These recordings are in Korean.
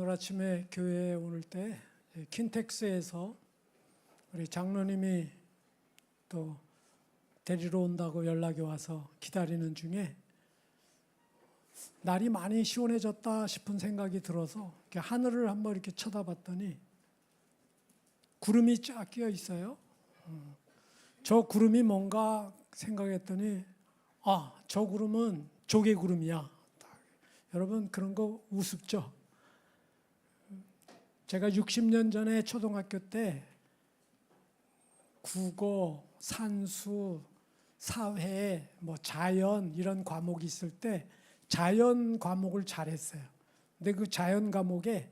오늘 아침에 교회에 오늘 때 킨텍스에서 우리 장로님이 또 데리러 온다고 연락이 와서 기다리는 중에 날이 많이 시원해졌다 싶은 생각이 들어서 하늘을 한번 이렇게 쳐다봤더니 구름이 쫙 끼어 있어요. 저 구름이 뭔가 생각했더니 저 구름은 조개구름이야. 여러분 그런 거 우습죠? 제가 60년 전에 초등학교 때 국어, 산수, 사회, 자연 이런 과목이 있을 때 자연 과목을 잘했어요. 근데 그 자연 과목에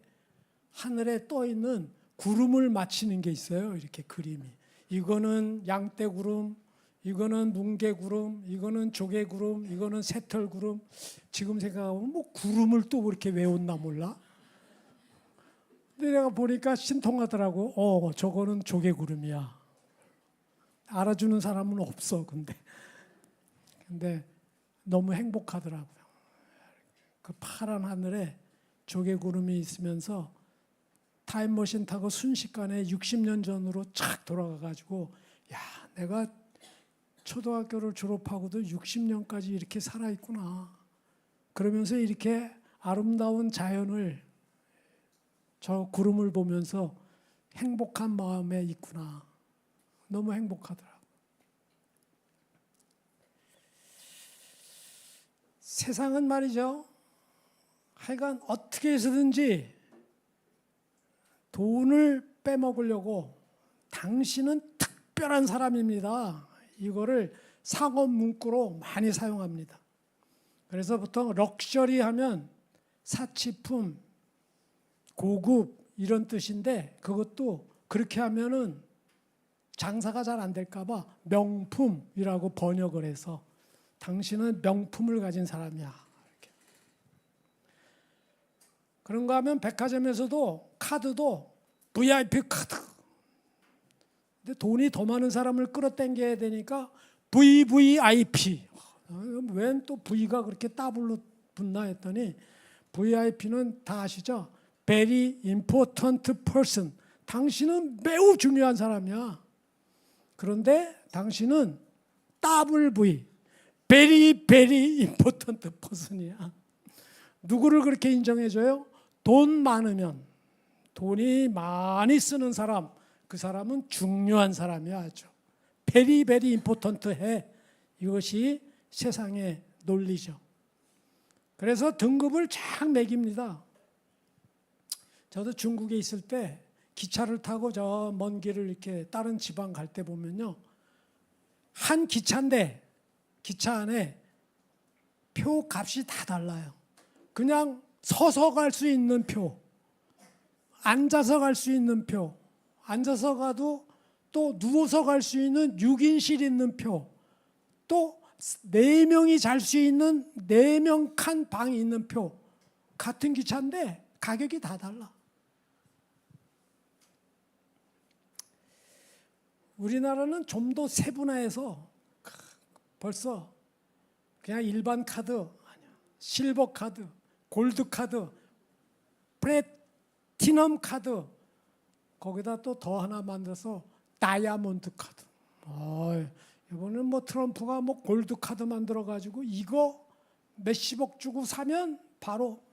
하늘에 떠 있는 구름을 맞히는 게 있어요. 이렇게 그림이. 이거는 양떼구름, 이거는 뭉게구름, 이거는 조개구름, 이거는 새털구름. 지금 생각하면 구름을 또 그렇게 외웠나 몰라. 근데 내가 보니까 신통하더라고. 저거는 조개구름이야. 알아주는 사람은 없어. 근데 너무 행복하더라고요. 그 파란 하늘에 조개구름이 있으면서 타임머신 타고 순식간에 60년 전으로 착 돌아가가지고 내가 초등학교를 졸업하고도 60년까지 이렇게 살아있구나. 그러면서 이렇게 아름다운 자연을 저 구름을 보면서 행복한 마음에 있구나. 너무 행복하더라고요. 세상은 말이죠. 하여간 어떻게 해서든지 돈을 빼먹으려고 당신은 특별한 사람입니다. 이거를 상업 문구로 많이 사용합니다. 그래서 보통 럭셔리 하면 사치품, 고급 이런 뜻인데 그것도 그렇게 하면은 장사가 잘 안 될까 봐 명품이라고 번역을 해서 당신은 명품을 가진 사람이야. 이렇게. 그런가 하면 백화점에서도 카드도 VIP 카드. 근데 돈이 더 많은 사람을 끌어당겨야 되니까 VVIP. 웬 또 V가 그렇게 더블로 붙나 했더니 VIP는 다 아시죠? Very important person. 당신은 매우 중요한 사람이야. 그런데 당신은 더블 V. Very very important person이야. 누구를 그렇게 인정해줘요? 돈 많으면, 돈이 많이 쓰는 사람, 그 사람은 중요한 사람이야. 아주 very very important 해. 이것이 세상의 논리죠. 그래서 등급을 쫙 매깁니다. 저도 중국에 있을 때 기차를 타고 저 먼 길을 이렇게 다른 지방 갈 때 보면요, 한 기차인데 기차 안에 표 값이 다 달라요. 그냥 서서 갈 수 있는 표, 앉아서 갈 수 있는 표, 앉아서 가도 또 누워서 갈 수 있는 6인실 있는 표, 또 4명이 잘 수 있는 4명 칸 방이 있는 표. 같은 기차인데 가격이 다 달라. 우리나라는 좀 더 세분화해서 벌써 그냥 일반 카드, 실버 카드, 골드 카드, 플래티넘 카드, 거기다 또 더 하나 만들어서 다이아몬드 카드. 이번엔 트럼프가 골드 카드 만들어 가지고 이거 몇십억 주고 사면 바로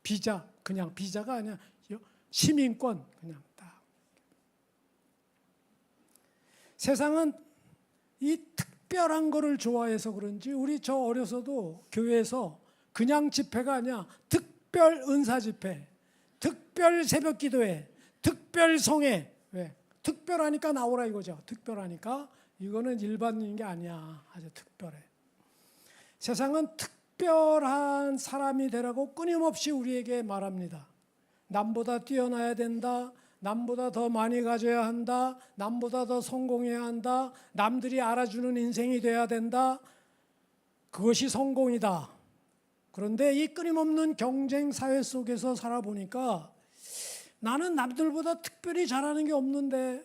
비자, 그냥 비자가 아니야, 시민권 그냥 딱. 세상은 이 특별한 거를 좋아해서 그런지 우리 저 어려서도 교회에서 그냥 집회가 아니야. 특별 은사 집회, 특별 새벽 기도회, 특별 성회. 왜? 특별하니까 나오라 이거죠. 특별하니까. 이거는 일반인 게 아니야. 아주 특별해. 세상은 특별한 사람이 되라고 끊임없이 우리에게 말합니다. 남보다 뛰어나야 된다. 남보다 더 많이 가져야 한다. 남보다 더 성공해야 한다. 남들이 알아주는 인생이 돼야 된다. 그것이 성공이다. 그런데 이 끊임없는 경쟁 사회 속에서 살아보니까 나는 남들보다 특별히 잘하는 게 없는데,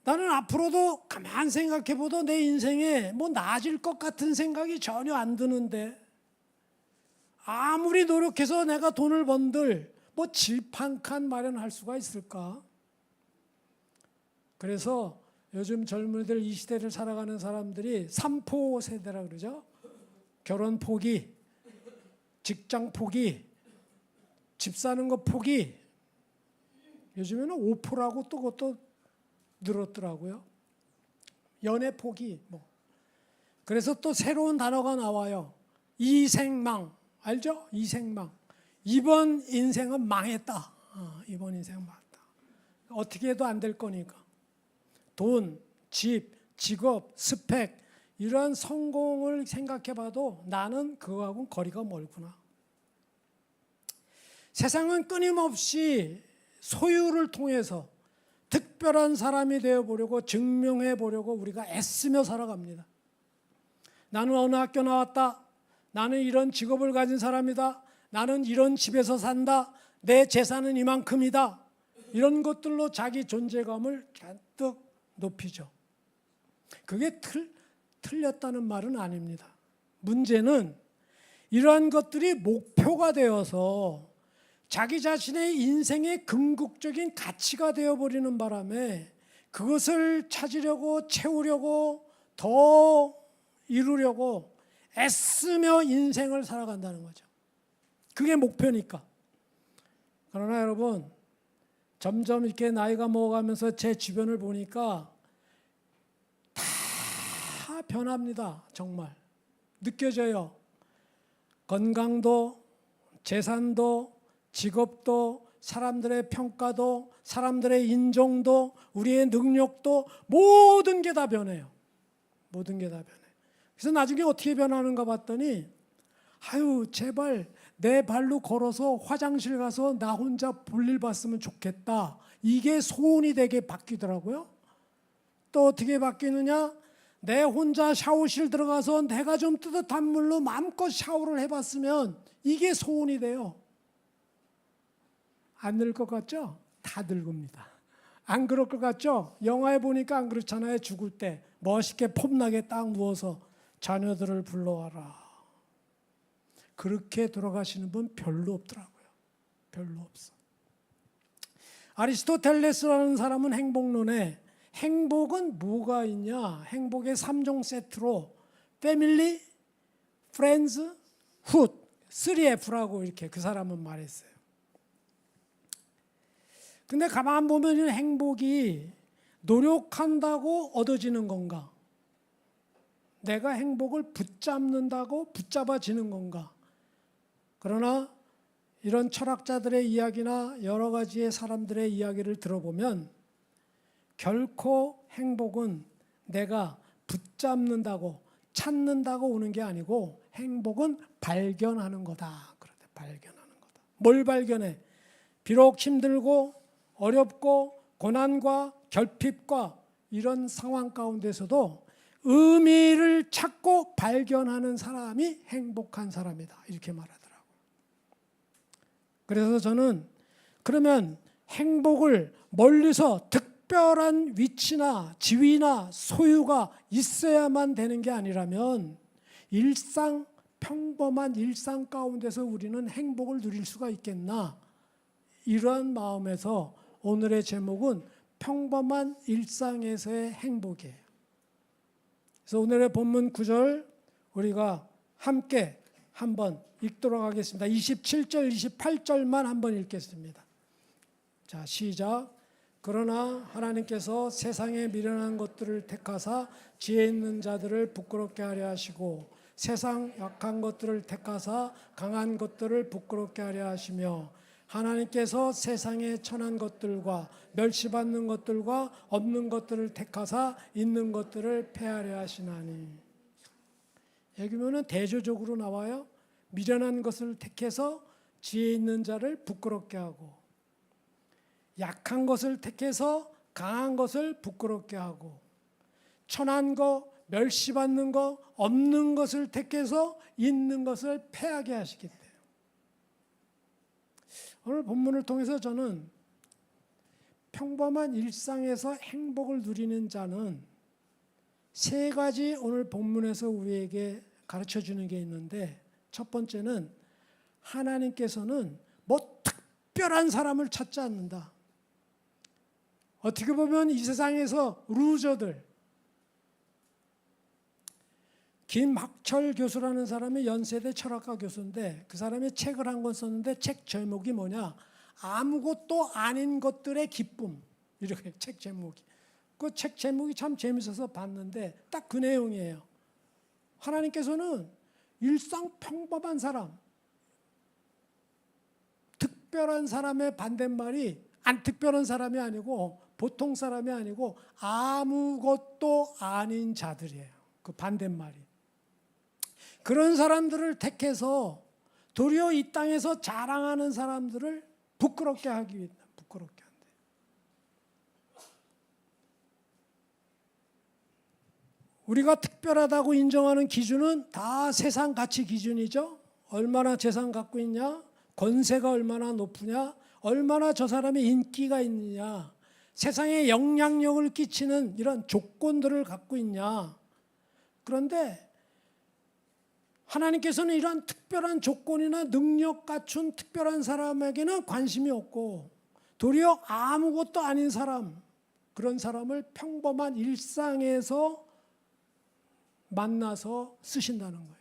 나는 앞으로도 가만 생각해봐도 내 인생에 나아질 것 같은 생각이 전혀 안 드는데, 아무리 노력해서 내가 돈을 번들 뭐 질판칸 마련할 수가 있을까? 그래서 요즘 젊은이들 이 시대를 살아가는 사람들이 3포 세대라 그러죠. 결혼 포기, 직장 포기, 집 사는 거 포기. 요즘에는 5포라고 또 그것도 늘었더라고요. 연애 포기. 뭐. 그래서 또 새로운 단어가 나와요. 이생망. 알죠? 이생망. 이번 인생은 망했다. 이번 인생은 망했다. 어떻게 해도 안 될 거니까. 돈, 집, 직업, 스펙 이런 성공을 생각해 봐도 나는 그거하고는 거리가 멀구나. 세상은 끊임없이 소유를 통해서 특별한 사람이 되어보려고 증명해 보려고 우리가 애쓰며 살아갑니다. 나는 어느 학교 나왔다. 나는 이런 직업을 가진 사람이다. 나는 이런 집에서 산다. 내 재산은 이만큼이다. 이런 것들로 자기 존재감을 잔뜩 높이죠. 그게 틀렸다는 말은 아닙니다. 문제는 이러한 것들이 목표가 되어서 자기 자신의 인생의 궁극적인 가치가 되어버리는 바람에 그것을 찾으려고 채우려고 더 이루려고 애쓰며 인생을 살아간다는 거죠. 그게 목표니까. 그러나 여러분 점점 이렇게 나이가 먹어가면서 제 주변을 보니까 다 변합니다. 정말 느껴져요. 건강도 재산도 직업도 사람들의 평가도 사람들의 인정도 우리의 능력도 모든 게 다 변해요. 모든 게 다 변해요. 그래서 나중에 어떻게 변하는가 봤더니 아유 제발 내 발로 걸어서 화장실 가서 나 혼자 볼일 봤으면 좋겠다. 이게 소원이 되게 바뀌더라고요. 또 어떻게 바뀌느냐? 내 혼자 샤워실 들어가서 내가 좀 뜨뜻한 물로 마음껏 샤워를 해봤으면 이게 소원이 돼요. 안 늘 것 같죠? 다 늙습니다. 안 그럴 것 같죠? 영화에 보니까 안 그렇잖아요. 죽을 때 멋있게 폼나게 딱 누워서 자녀들을 불러와라. 그렇게 돌아가시는 분 별로 없더라고요. 별로 없어. 아리스토텔레스라는 사람은 행복론에 행복은 뭐가 있냐? 행복의 3종 세트로 패밀리, 프렌즈, 훗 3F라고 이렇게 그 사람은 말했어요. 근데 가만 보면 행복이 노력한다고 얻어지는 건가? 내가 행복을 붙잡는다고 붙잡아지는 건가? 그러나 이런 철학자들의 이야기나 여러 가지의 사람들의 이야기를 들어보면 결코 행복은 내가 붙잡는다고 찾는다고 오는 게 아니고 행복은 발견하는 거다. 그런데 발견하는 거다. 뭘 발견해? 비록 힘들고 어렵고 고난과 결핍과 이런 상황 가운데서도 의미를 찾고 발견하는 사람이 행복한 사람이다. 이렇게 말하더라고요. 그래서 저는 그러면 행복을 멀리서 특별한 위치나 지위나 소유가 있어야만 되는 게 아니라면 평범한 일상 가운데서 우리는 행복을 누릴 수가 있겠나? 이러한 마음에서 오늘의 제목은 평범한 일상에서의 행복이에요. 그래서 오늘의 본문 9절 우리가 함께 한번 읽도록 하겠습니다. 27절, 28절만 한번 읽겠습니다. 자, 시작. 그러나 하나님께서 세상에 미련한 것들을 택하사 지혜 있는 자들을 부끄럽게 하려 하시고 세상 약한 것들을 택하사 강한 것들을 부끄럽게 하려 하시며 하나님께서 세상에 천한 것들과 멸시받는 것들과 없는 것들을 택하사 있는 것들을 폐하려 하시나니. 여기 보면 대조적으로 나와요. 미련한 것을 택해서 지혜 있는 자를 부끄럽게 하고 약한 것을 택해서 강한 것을 부끄럽게 하고 천한 거, 멸시받는 거, 없는 것을 택해서 있는 것을 폐하게 하시기 때문에 오늘 본문을 통해서 저는 평범한 일상에서 행복을 누리는 자는 세 가지 오늘 본문에서 우리에게 가르쳐 주는 게 있는데 첫 번째는 하나님께서는 뭐 특별한 사람을 찾지 않는다. 어떻게 보면 이 세상에서 루저들, 김학철 교수라는 사람이 연세대 철학과 교수인데 그 사람이 책을 한 권 썼는데 책 제목이 뭐냐? 아무것도 아닌 것들의 기쁨. 이렇게 책 제목이. 그 책 제목이 참 재밌어서 봤는데 딱 그 내용이에요. 하나님께서는 일상 평범한 사람, 특별한 사람의 반대말이 안 특별한 사람이 아니고 보통 사람이 아니고 아무것도 아닌 자들이에요. 그 반대말이. 그런 사람들을 택해서 도리어 이 땅에서 자랑하는 사람들을 부끄럽게 하기 위해 부끄럽게 한대. 우리가 특별하다고 인정하는 기준은 다 세상 가치 기준이죠. 얼마나 재산 갖고 있냐, 권세가 얼마나 높으냐, 얼마나 저 사람의 인기가 있느냐, 세상에 영향력을 끼치는 이런 조건들을 갖고 있냐. 그런데 하나님께서는 이러한 특별한 조건이나 능력 갖춘 특별한 사람에게는 관심이 없고 도리어 아무것도 아닌 사람, 그런 사람을 평범한 일상에서 만나서 쓰신다는 거예요.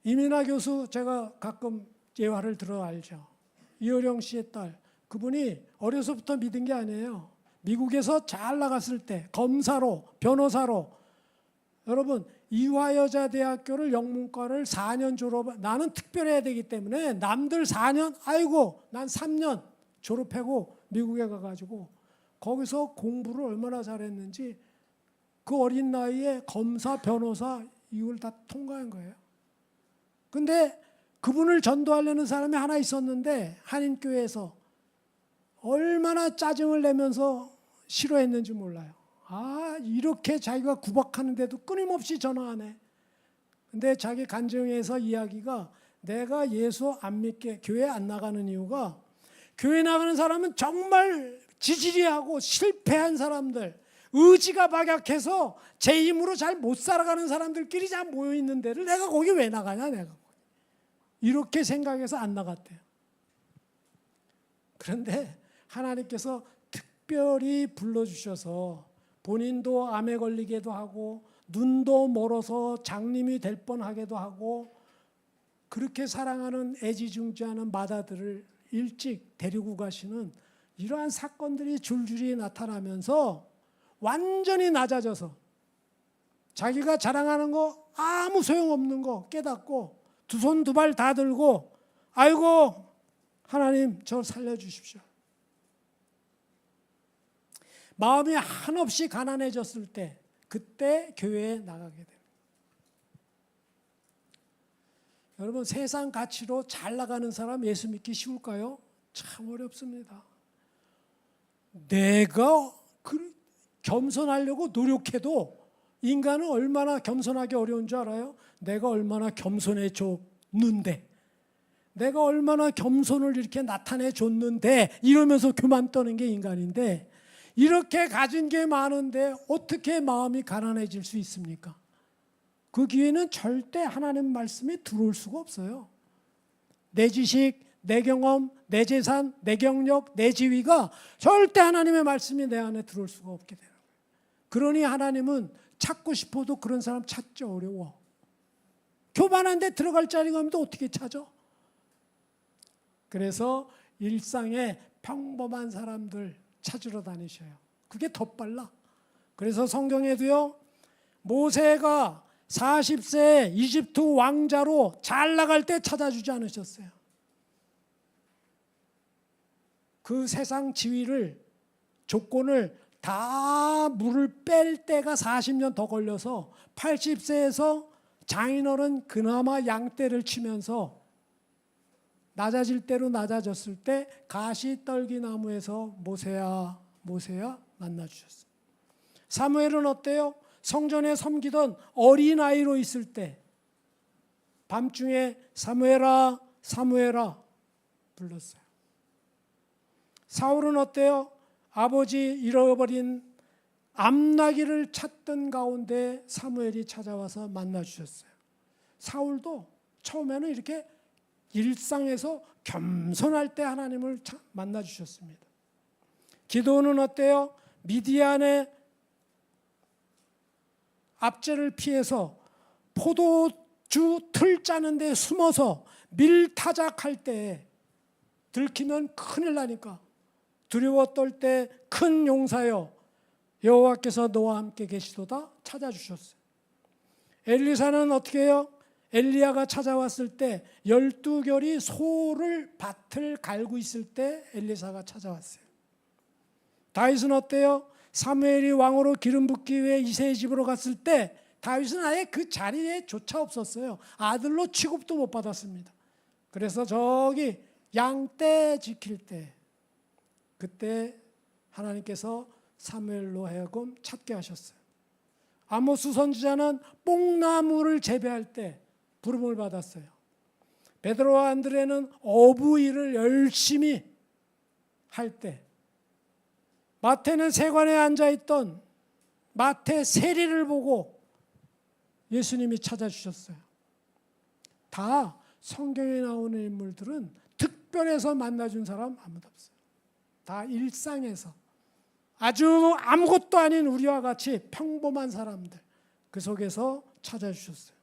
이민아 교수 제가 가끔 예화를 들어 알죠. 이효령 씨의 딸, 그분이 어려서부터 믿은 게 아니에요. 미국에서 잘 나갔을 때 검사로, 변호사로, 여러분 이화여자대학교를 영문과를 4년 졸업, 나는 특별해야 되기 때문에 남들 4년, 아이고 난 3년 졸업하고 미국에 가가지고 거기서 공부를 얼마나 잘했는지 그 어린 나이에 검사, 변호사 이걸 다 통과한 거예요. 근데 그분을 전도하려는 사람이 하나 있었는데 한인교회에서 얼마나 짜증을 내면서 싫어했는지 몰라요. 아, 이렇게 자기가 구박하는데도 끊임없이 전화하네. 근데 자기 간증에서 이야기가 내가 예수 안 믿게 교회 안 나가는 이유가 교회 나가는 사람은 정말 지지리하고 실패한 사람들, 의지가 박약해서 제 힘으로 잘 못 살아가는 사람들끼리 잘 모여 있는 데를 내가 거기 왜 나가냐, 내가. 이렇게 생각해서 안 나갔대요. 그런데 하나님께서 특별히 불러주셔서 본인도 암에 걸리기도 하고 눈도 멀어서 장님이 될 뻔하기도 하고 그렇게 사랑하는 애지중지하는 마다들을 일찍 데리고 가시는 이러한 사건들이 줄줄이 나타나면서 완전히 낮아져서 자기가 자랑하는 거 아무 소용없는 거 깨닫고 두 손 두 발 다 들고 아이고 하나님 저 살려주십시오. 마음이 한없이 가난해졌을 때 그때 교회에 나가게 됩니다. 여러분 세상 가치로 잘 나가는 사람 예수 믿기 쉬울까요? 참 어렵습니다. 내가 겸손하려고 노력해도 인간은 얼마나 겸손하기 어려운 줄 알아요? 내가 얼마나 겸손해 줬는데 내가 얼마나 겸손을 이렇게 나타내 줬는데 이러면서 교만 떠는 게 인간인데 이렇게 가진 게 많은데 어떻게 마음이 가난해질 수 있습니까? 그 기회는 절대 하나님 말씀이 들어올 수가 없어요. 내 지식, 내 경험, 내 재산, 내 경력, 내 지위가 절대 하나님의 말씀이 내 안에 들어올 수가 없게 되는 거예요. 그러니 하나님은 찾고 싶어도 그런 사람 찾기 어려워. 교만한 데 들어갈 자리가 없는데 어떻게 찾아? 그래서 일상에 평범한 사람들 찾으러 다니셔요. 그게 더 빨라. 그래서 성경에도요. 모세가 40세 이집트 왕자로 잘 나갈 때 찾아주지 않으셨어요. 그 세상 지위를 조건을 다 물을 뺄 때가 40년 더 걸려서 80세에서 장인어른 그나마 양떼를 치면서 낮아질 대로 낮아졌을 때 가시떨기나무에서 모세야 모세야 만나주셨어요. 사무엘은 어때요? 성전에 섬기던 어린아이로 있을 때 밤중에 사무엘아 사무엘아 불렀어요. 사울은 어때요? 아버지 잃어버린 암나기를 찾던 가운데 사무엘이 찾아와서 만나주셨어요. 사울도 처음에는 이렇게 일상에서 겸손할 때 하나님을 만나 주셨습니다. 기도는 어때요? 미디안의 압제를 피해서 포도주 틀 짜는 데 숨어서 밀타작할 때 들키면 큰일 나니까 두려워 떨 때 큰 용사여 여호와께서 너와 함께 계시도다 찾아주셨어요. 엘리사는 어떻게 해요? 엘리야가 찾아왔을 때 12결이 소를 밭을 갈고 있을 때 엘리사가 찾아왔어요. 다윗은 어때요? 사무엘이 왕으로 기름 붓기 위해 이새의 집으로 갔을 때 다윗은 아예 그 자리에 조차 없었어요. 아들로 취급도 못 받았습니다. 그래서 저기 양떼 지킬 때 그때 하나님께서 사무엘로 하여금 찾게 하셨어요. 아모스 선지자는 뽕나무를 재배할 때 부름을 받았어요. 베드로와 안드레는 어부 일을 열심히 할 때, 마태는 세관에 앉아있던 마태 세리를 보고 예수님이 찾아주셨어요. 다 성경에 나오는 인물들은 특별해서 만나준 사람 아무도 없어요. 다 일상에서 아주 아무것도 아닌 우리와 같이 평범한 사람들 그 속에서 찾아주셨어요.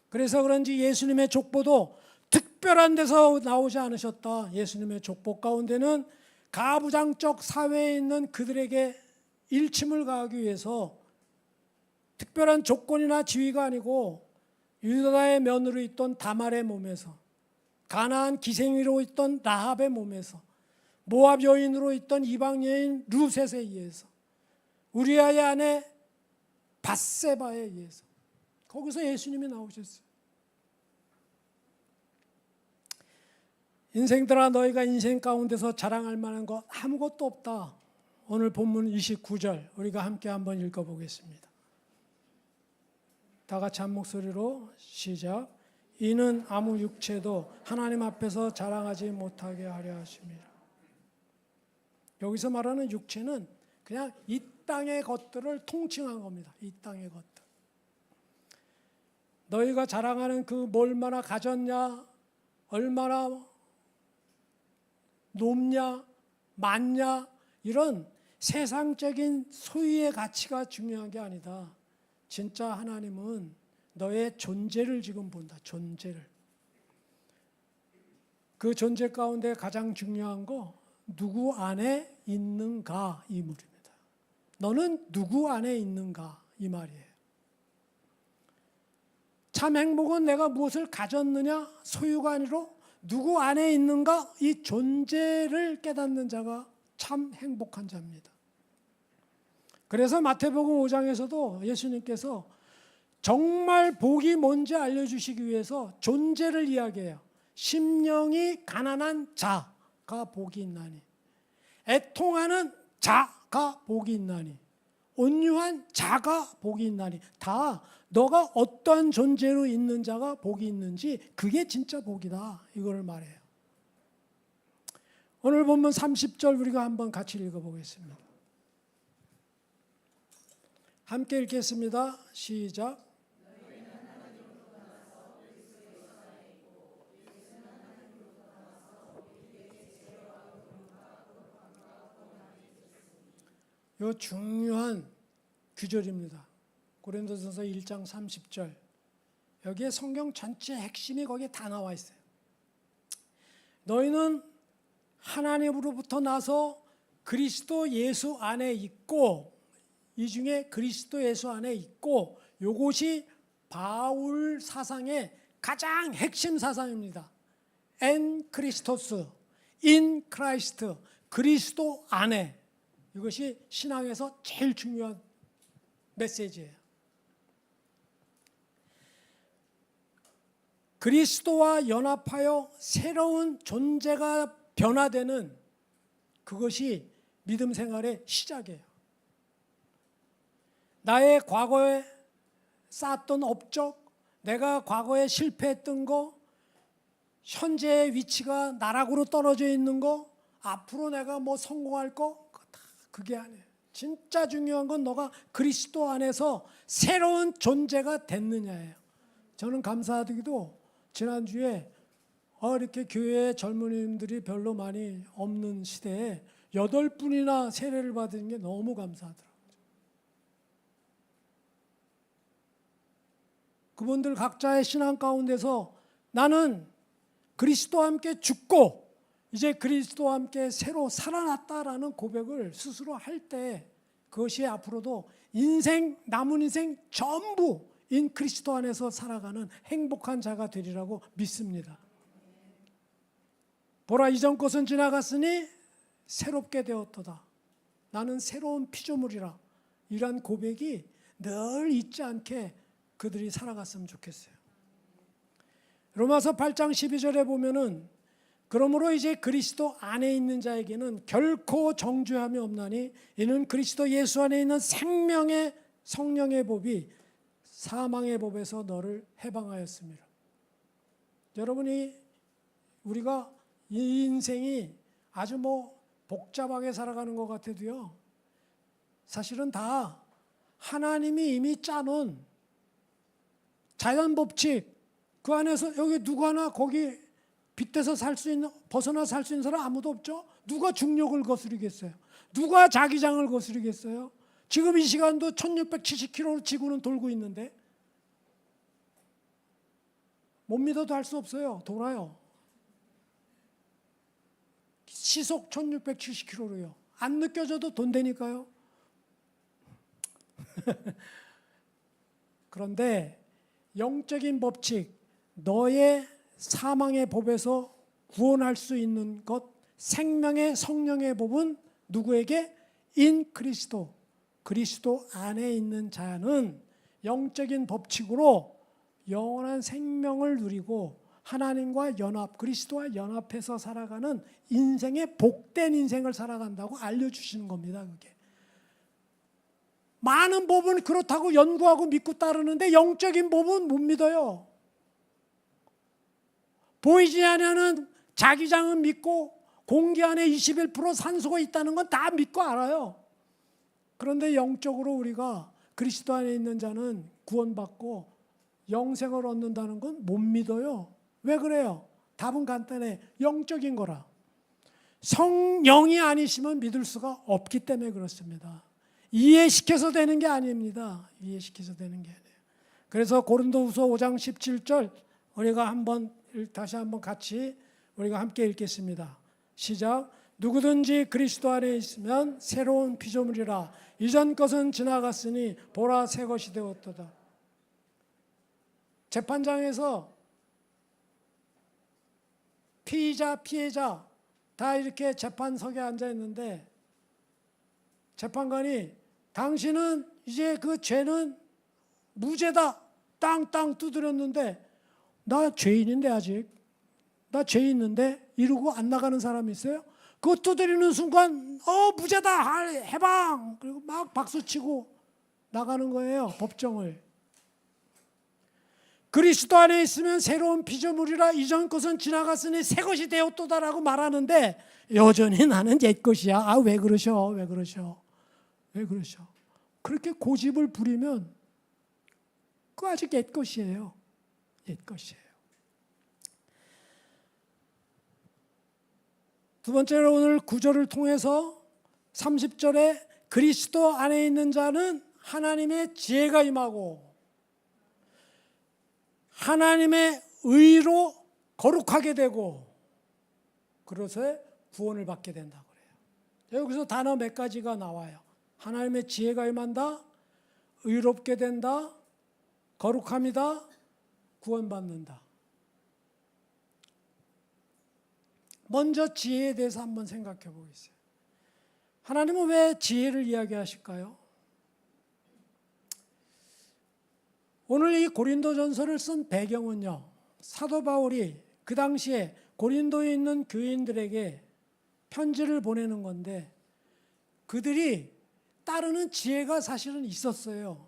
그래서 그런지 예수님의 족보도 특별한 데서 나오지 않으셨다. 예수님의 족보 가운데는 가부장적 사회에 있는 그들에게 일침을 가하기 위해서 특별한 조건이나 지위가 아니고 유다의 며느리 있던 다말의 몸에서, 가나안 기생이로 있던 라합의 몸에서, 모압 여인으로 있던 이방 여인 루셋에 의해서, 우리아의 아내 밧세바에 의해서 거기서 예수님이 나오셨어요. 인생들아 너희가 인생 가운데서 자랑할 만한 것 아무것도 없다. 오늘 본문 29절 우리가 함께 한번 읽어보겠습니다. 다 같이 한 목소리로 시작. 이는 아무 육체도 하나님 앞에서 자랑하지 못하게 하려 하심이라. 여기서 말하는 육체는 그냥 이 땅의 것들을 통칭한 겁니다. 이 땅의 것들. 너희가 자랑하는 그 얼마나 가졌냐, 얼마나 높냐, 많냐, 이런 세상적인 소유의 가치가 중요한 게 아니다. 진짜 하나님은 너의 존재를 지금 본다. 존재를. 그 존재 가운데 가장 중요한 거 누구 안에 있는가 이 물입니다. 너는 누구 안에 있는가 이 말이에요. 참 행복은 내가 무엇을 가졌느냐 소유가 아니라 누구 안에 있는가 이 존재를 깨닫는 자가 참 행복한 자입니다. 그래서 마태복음 5장에서도 예수님께서 정말 복이 뭔지 알려주시기 위해서 존재를 이야기해요. 심령이 가난한 자가 복이 있나니, 애통하는 자가 복이 있나니, 온유한 자가 복이 있나니, 다 너가 어떠한 존재로 있는 자가 복이 있는지 그게 진짜 복이다 이걸 말해요. 오늘 본문 30절 우리가 한번 같이 읽어보겠습니다. 함께 읽겠습니다. 시작. 이 중요한 규절입니다. 고린도전서 1장 30절. 여기에 성경 전체 핵심이 거기에 다 나와 있어요. 너희는 하나님으로부터 나서 그리스도 예수 안에 있고, 이 중에 그리스도 예수 안에 있고, 이것이 바울 사상의 가장 핵심 사상입니다. 엔 크리스토스, 인 크라이스트, 그리스도 안에. 이것이 신앙에서 제일 중요한 메시지예요. 그리스도와 연합하여 새로운 존재가 변화되는 그것이 믿음 생활의 시작이에요. 나의 과거에 쌓았던 업적, 내가 과거에 실패했던 거, 현재의 위치가 나락으로 떨어져 있는 거, 앞으로 내가 뭐 성공할 거, 다 그게 아니에요. 진짜 중요한 건 너가 그리스도 안에서 새로운 존재가 됐느냐예요. 저는 감사하게도 지난주에 이렇게 교회에 젊은이들이 별로 많이 없는 시대에 8분이나 세례를 받은 게 너무 감사하더라고요. 그분들 각자의 신앙 가운데서 나는 그리스도와 함께 죽고 이제 그리스도와 함께 새로 살아났다라는 고백을 스스로 할 때 그것이 앞으로도 남은 인생 전부 인 그리스도 안에서 살아가는 행복한 자가 되리라고 믿습니다. 보라, 이전 것은 지나갔으니 새롭게 되었도다. 나는 새로운 피조물이라. 이런 고백이 늘 잊지 않게 그들이 살아갔으면 좋겠어요. 로마서 8장 12절에 보면은 그러므로 이제 그리스도 안에 있는 자에게는 결코 정죄함이 없나니 이는 그리스도 예수 안에 있는 생명의 성령의 법이 사망의 법에서 너를 해방하였습니다. 여러분이 우리가 이 인생이 아주 복잡하게 살아가는 것 같아도요, 사실은 다 하나님이 이미 짜놓은 자연 법칙, 그 안에서 여기 누구 하나 거기 빗대서 벗어나 살 수 있는 사람 아무도 없죠. 누가 중력을 거스르겠어요? 누가 자기장을 거스르겠어요? 지금 이 시간도 1670km로 지구는 돌고 있는데 못 믿어도 할 수 없어요. 돌아요. 시속 1670km로요. 안 느껴져도 돈다니까요. 그런데 영적인 법칙, 너의 사망의 법에서 구원할 수 있는 것, 생명의 성령의 법은 누구에게? 인 그리스도, 그리스도 안에 있는 자는 영적인 법칙으로 영원한 생명을 누리고 하나님과 연합, 그리스도와 연합해서 살아가는 인생의 복된 인생을 살아간다고 알려주시는 겁니다. 그게 많은 법은 그렇다고 연구하고 믿고 따르는데 영적인 법은 못 믿어요. 보이지 않는 자기장은 믿고 공기 안에 21% 산소가 있다는 건 다 믿고 알아요. 그런데 영적으로 우리가 그리스도 안에 있는 자는 구원받고 영생을 얻는다는 건 못 믿어요. 왜 그래요? 답은 간단해. 영적인 거라. 성령이 아니시면 믿을 수가 없기 때문에 그렇습니다. 이해시켜서 되는 게 아닙니다. 이해시켜서 되는 게 아니에요. 그래서 고린도후서 5장 17절 우리가 다시 한번 같이 우리가 함께 읽겠습니다. 시작. 누구든지 그리스도 안에 있으면 새로운 피조물이라. 이전 것은 지나갔으니 보라 새 것이 되었도다. 재판장에서 피해자 다 이렇게 재판석에 앉아 있는데 재판관이 당신은 이제 그 죄는 무죄다. 땅땅 두드렸는데 나 죄인인데 아직 나 죄 있는데 이러고 안 나가는 사람이 있어요? 그거 두드리는 순간 무죄다 해방 그리고 막 박수치고 나가는 거예요. 법정을. 그리스도 안에 있으면 새로운 피조물이라 이전 것은 지나갔으니 새 것이 되었도다라고 말하는데 여전히 나는 옛 것이야. 왜 그러셔? 그렇게 고집을 부리면 그 아직 옛 것이에요. 옛 것이에요. 두 번째로 오늘 구절을 통해서 30절에 그리스도 안에 있는 자는 하나님의 지혜가 임하고 하나님의 의로 거룩하게 되고 그래서 구원을 받게 된다고 그래요. 여기서 단어 몇 가지가 나와요. 하나님의 지혜가 임한다, 의롭게 된다, 거룩함이다, 구원받는다. 먼저 지혜에 대해서 한번 생각해 보겠어요. 하나님은 왜 지혜를 이야기하실까요? 오늘 이 고린도전서를 쓴 배경은요, 사도 바울이 그 당시에 고린도에 있는 교인들에게 편지를 보내는 건데 그들이 따르는 지혜가 사실은 있었어요.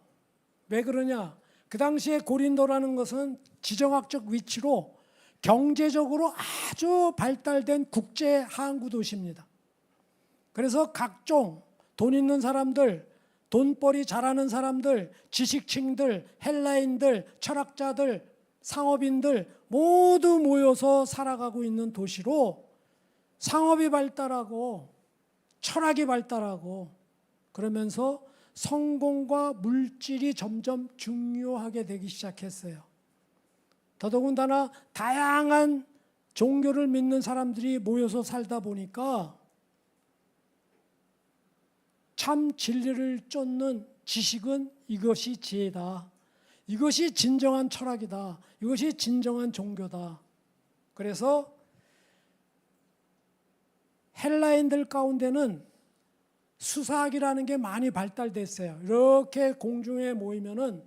왜 그러냐? 그 당시에 고린도라는 것은 지정학적 위치로 경제적으로 아주 발달된 국제 항구 도시입니다. 그래서 각종 돈 있는 사람들, 돈벌이 잘하는 사람들, 지식층들, 헬라인들, 철학자들 상업인들 모두 모여서 살아가고 있는 도시로 상업이 발달하고 철학이 발달하고 그러면서 성공과 물질이 점점 중요하게 되기 시작했어요. 더더군다나 다양한 종교를 믿는 사람들이 모여서 살다 보니까 참 진리를 쫓는 지식은 이것이 지혜다. 이것이 진정한 철학이다. 이것이 진정한 종교다. 그래서 헬라인들 가운데는 수사학이라는 게 많이 발달됐어요. 이렇게 공중에 모이면은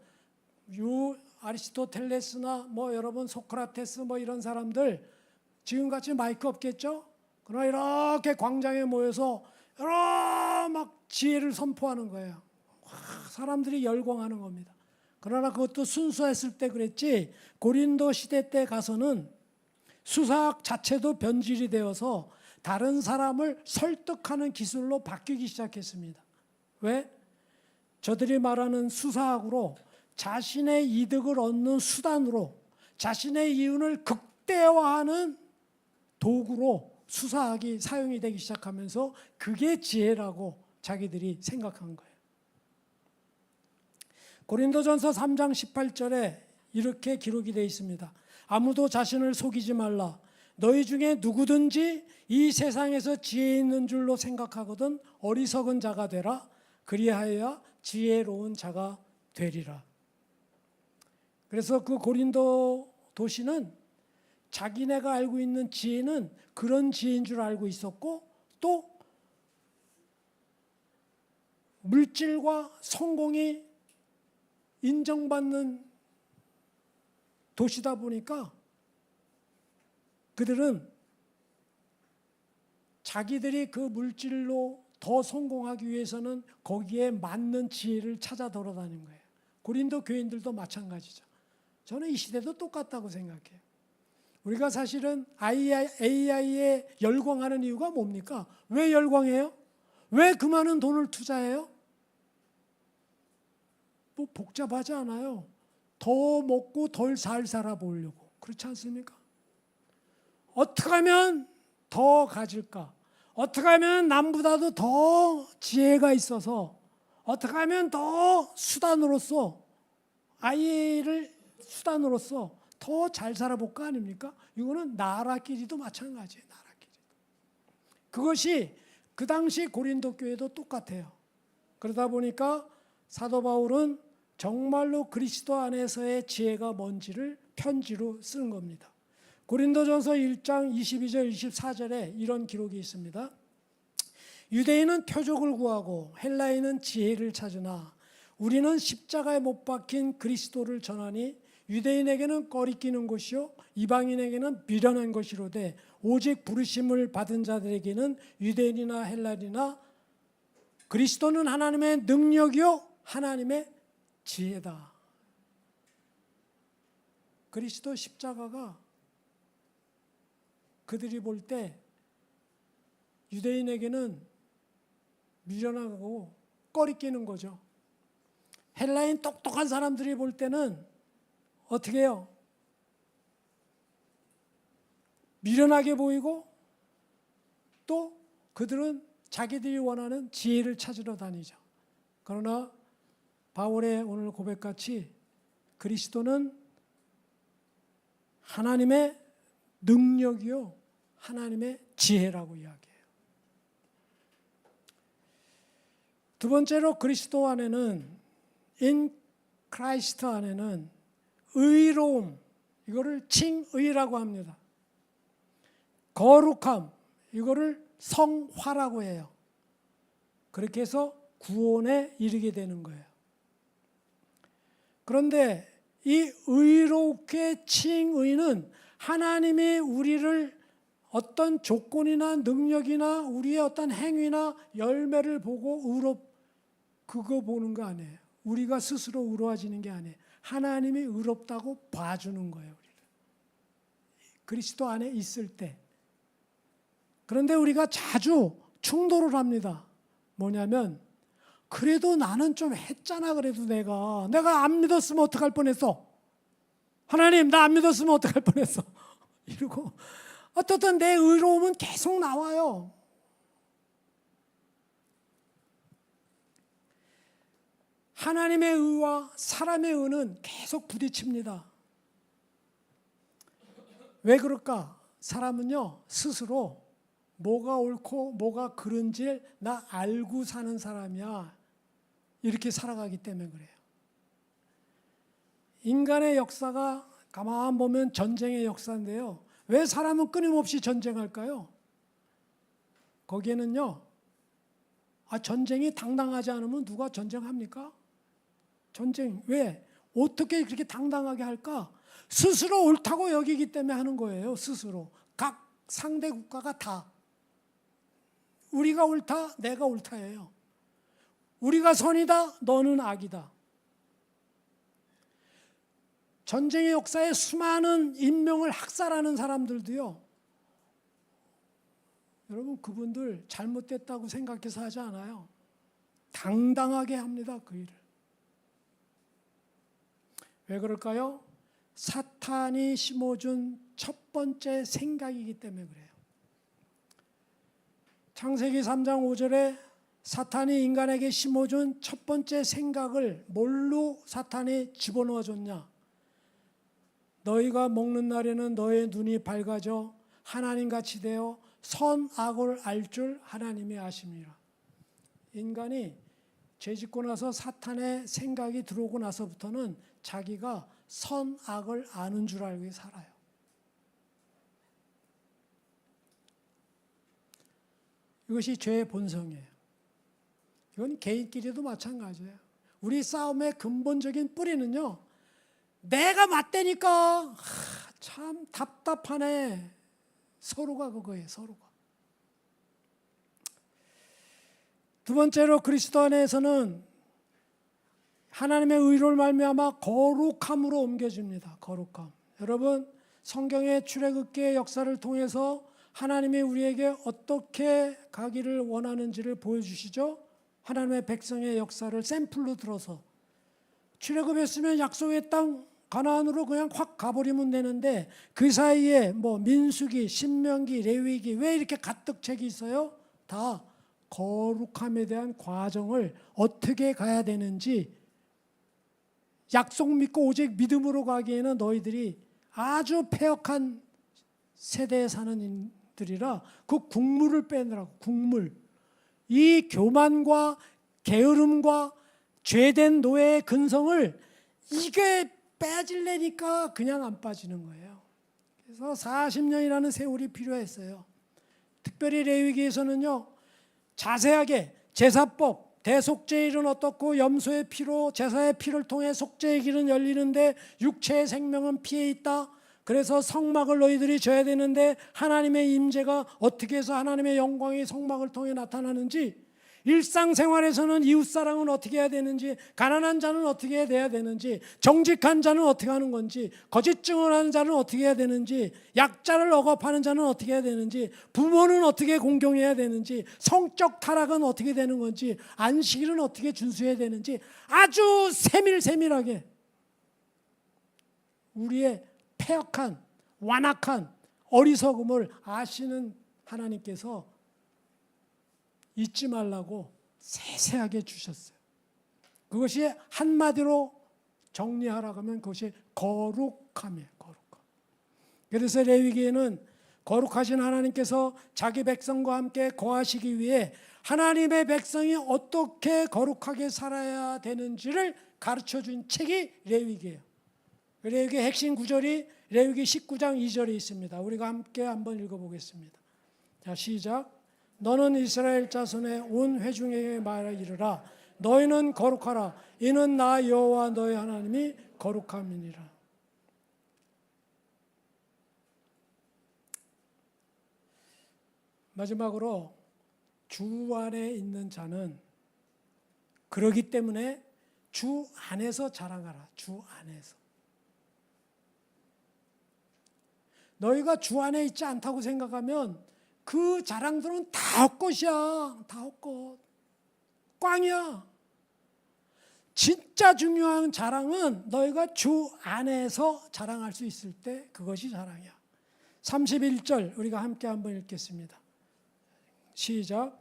아리스토텔레스나 뭐 여러분 소크라테스 뭐 이런 사람들 지금같이 마이크 없겠죠? 그러나 이렇게 광장에 모여서 여러 막 지혜를 선포하는 거예요. 사람들이 열광하는 겁니다. 그러나 그것도 순수했을 때 그랬지 고린도 시대 때 가서는 수사학 자체도 변질이 되어서 다른 사람을 설득하는 기술로 바뀌기 시작했습니다. 왜? 저들이 말하는 수사학으로 자신의 이득을 얻는 수단으로 자신의 이윤을 극대화하는 도구로 수사학이 사용이 되기 시작하면서 그게 지혜라고 자기들이 생각한 거예요. 고린도전서 3장 18절에 이렇게 기록이 되어 있습니다. 아무도 자신을 속이지 말라. 너희 중에 누구든지 이 세상에서 지혜 있는 줄로 생각하거든 어리석은 자가 되라. 그리하여야 지혜로운 자가 되리라. 그래서 그 고린도 도시는 자기네가 알고 있는 지혜는 그런 지혜인 줄 알고 있었고 또 물질과 성공이 인정받는 도시다 보니까 그들은 자기들이 그 물질로 더 성공하기 위해서는 거기에 맞는 지혜를 찾아 돌아다닌 거예요. 고린도 교인들도 마찬가지죠. 저는 이 시대도 똑같다고 생각해요. 우리가 사실은 AI에 열광하는 이유가 뭡니까? 왜 열광해요? 왜 그 많은 돈을 투자해요? 뭐 복잡하지 않아요. 더 먹고 덜 잘 살아보려고. 그렇지 않습니까? 어떻게 하면 더 가질까? 어떻게 하면 남보다도 더 지혜가 있어서 어떻게 하면 더 수단으로서 아이를 수단으로서 더 잘 살아볼까 아닙니까? 이거는 나라끼리도 마찬가지예요. 나라끼리. 그것이 그 당시 고린도 교회도 똑같아요. 그러다 보니까 사도 바울은 정말로 그리스도 안에서의 지혜가 뭔지를 편지로 쓴 겁니다. 고린도전서 1장 22절 24절에 이런 기록이 있습니다. 유대인은 표적을 구하고 헬라인은 지혜를 찾으나 우리는 십자가에 못 박힌 그리스도를 전하니 유대인에게는 꺼리끼는 것이요 이방인에게는 미련한 것이로되 오직 부르심을 받은 자들에게는 유대인이나 헬라인이나 그리스도는 하나님의 능력이요 하나님의 지혜다. 그리스도 십자가가 그들이 볼 때 유대인에게는 미련하고 꺼리끼는 거죠. 헬라인 똑똑한 사람들이 볼 때는 어떻게 해요? 미련하게 보이고 또 그들은 자기들이 원하는 지혜를 찾으러 다니죠. 그러나 바울의 오늘 고백같이 그리스도는 하나님의 능력이요 하나님의 지혜라고 이야기해요. 두 번째로 그리스도 안에는 in Christ 안에는 의로움, 이거를 칭의라고 합니다. 거룩함, 이거를 성화라고 해요. 그렇게 해서 구원에 이르게 되는 거예요. 그런데 이 의롭게 칭의는 하나님이 우리를 어떤 조건이나 능력이나 우리의 어떤 행위나 열매를 보고 그거 보는 거 아니에요. 우리가 스스로 의로워지는 게 아니에요. 하나님이 의롭다고 봐주는 거예요. 우리를. 그리스도 안에 있을 때. 그런데 우리가 자주 충돌을 합니다. 뭐냐면 그래도 나는 좀 했잖아. 그래도 내가 안 믿었으면 어떡할 뻔했어. 하나님 나 안 믿었으면 어떡할 뻔했어. 이러고 어떻든 내 의로움은 계속 나와요. 하나님의 의와 사람의 의는 계속 부딪힙니다. 왜 그럴까? 사람은요 스스로 뭐가 옳고 뭐가 그른지 나 알고 사는 사람이야. 이렇게 살아가기 때문에 그래요. 인간의 역사가 가만 보면 전쟁의 역사인데요. 왜 사람은 끊임없이 전쟁할까요? 거기에는요, 전쟁이 당당하지 않으면 누가 전쟁합니까? 전쟁, 왜? 어떻게 그렇게 당당하게 할까? 스스로 옳다고 여기기 때문에 하는 거예요, 스스로. 각 상대 국가가 다. 우리가 옳다, 내가 옳다예요. 우리가 선이다, 너는 악이다. 전쟁의 역사에 수많은 인명을 학살하는 사람들도요, 여러분 그분들 잘못됐다고 생각해서 하지 않아요. 당당하게 합니다, 그 일을. 왜 그럴까요? 사탄이 심어준 첫 번째 생각이기 때문에 그래요. 창세기 3장 5절에 사탄이 인간에게 심어준 첫 번째 생각을 뭘로 사탄이 집어넣어 줬냐? 너희가 먹는 날에는 너의 눈이 밝아져 하나님같이 되어 선악을 알 줄 하나님이 아심이라. 인간이 죄짓고 나서 사탄의 생각이 들어오고 나서부터는 자기가 선악을 아는 줄 알고 살아요. 이것이 죄의 본성이에요. 이건 개인끼리도 마찬가지예요. 우리 싸움의 근본적인 뿌리는요, 내가 맞대니까 참 답답하네. 서로가 그거예요, 서로가. 두 번째로 그리스도 안에서는 하나님의 의로를 말미암아 거룩함으로 옮겨집니다. 거룩함. 여러분 성경의 출애굽기의 역사를 통해서 하나님이 우리에게 어떻게 가기를 원하는지를 보여주시죠. 하나님의 백성의 역사를 샘플로 들어서 출애굽했으면 약속의 땅 가나안으로 그냥 확 가버리면 되는데 그 사이에 뭐 민수기, 신명기, 레위기 왜 이렇게 가득 책이 있어요? 다 거룩함에 대한 과정을 어떻게 가야 되는지, 약속 믿고 오직 믿음으로 가기에는 너희들이 아주 패역한 세대에 사는 인들이라 그 국물을 빼느라고, 국물. 이 교만과 게으름과 죄된 노예의 근성을 이게 빼질래니까 그냥 안 빠지는 거예요. 그래서 40년이라는 세월이 필요했어요. 특별히 레위기에서는요, 자세하게 제사법, 대속죄일은 어떻고 염소의 피로 제사의 피를 통해 속죄의 길은 열리는데 육체의 생명은 피해 있다. 그래서 성막을 너희들이 져야 되는데 하나님의 임재가 어떻게 해서 하나님의 영광이 성막을 통해 나타나는지, 일상생활에서는 이웃사랑은 어떻게 해야 되는지, 가난한 자는 어떻게 해야 되는지, 정직한 자는 어떻게 하는 건지, 거짓 증언하는 자는 어떻게 해야 되는지, 약자를 억압하는 자는 어떻게 해야 되는지, 부모는 어떻게 공경해야 되는지, 성적 타락은 어떻게 되는 건지, 안식일은 어떻게 준수해야 되는지 아주 세밀하게 우리의 패역한 완악한 어리석음을 아시는 하나님께서 잊지 말라고 세세하게 주셨어요. 그것이 한마디로 정리하라고 하면 그것이 거룩함이에요. 거룩함. 그래서 레위기에는 거룩하신 하나님께서 자기 백성과 함께 거하시기 위해 하나님의 백성이 어떻게 거룩하게 살아야 되는지를 가르쳐준 책이 레위기예요. 레위기 핵심 구절이 레위기 19장 2절에 있습니다. 우리가 함께 한번 읽어보겠습니다. 자, 시작. 너는 이스라엘 자손의 온 회중에게 말하 이르라. 너희는 거룩하라. 이는 나 여호와 너희 하나님이 거룩함이니라. 마지막으로 주 안에 있는 자는 그러기 때문에 주 안에서 자랑하라. 주 안에서. 너희가 주 안에 있지 않다고 생각하면 그 자랑들은 다 헛것이야. 다 헛것. 꽝이야. 진짜 중요한 자랑은 너희가 주 안에서 자랑할 수 있을 때 그것이 자랑이야. 31절 우리가 함께 한번 읽겠습니다. 시작.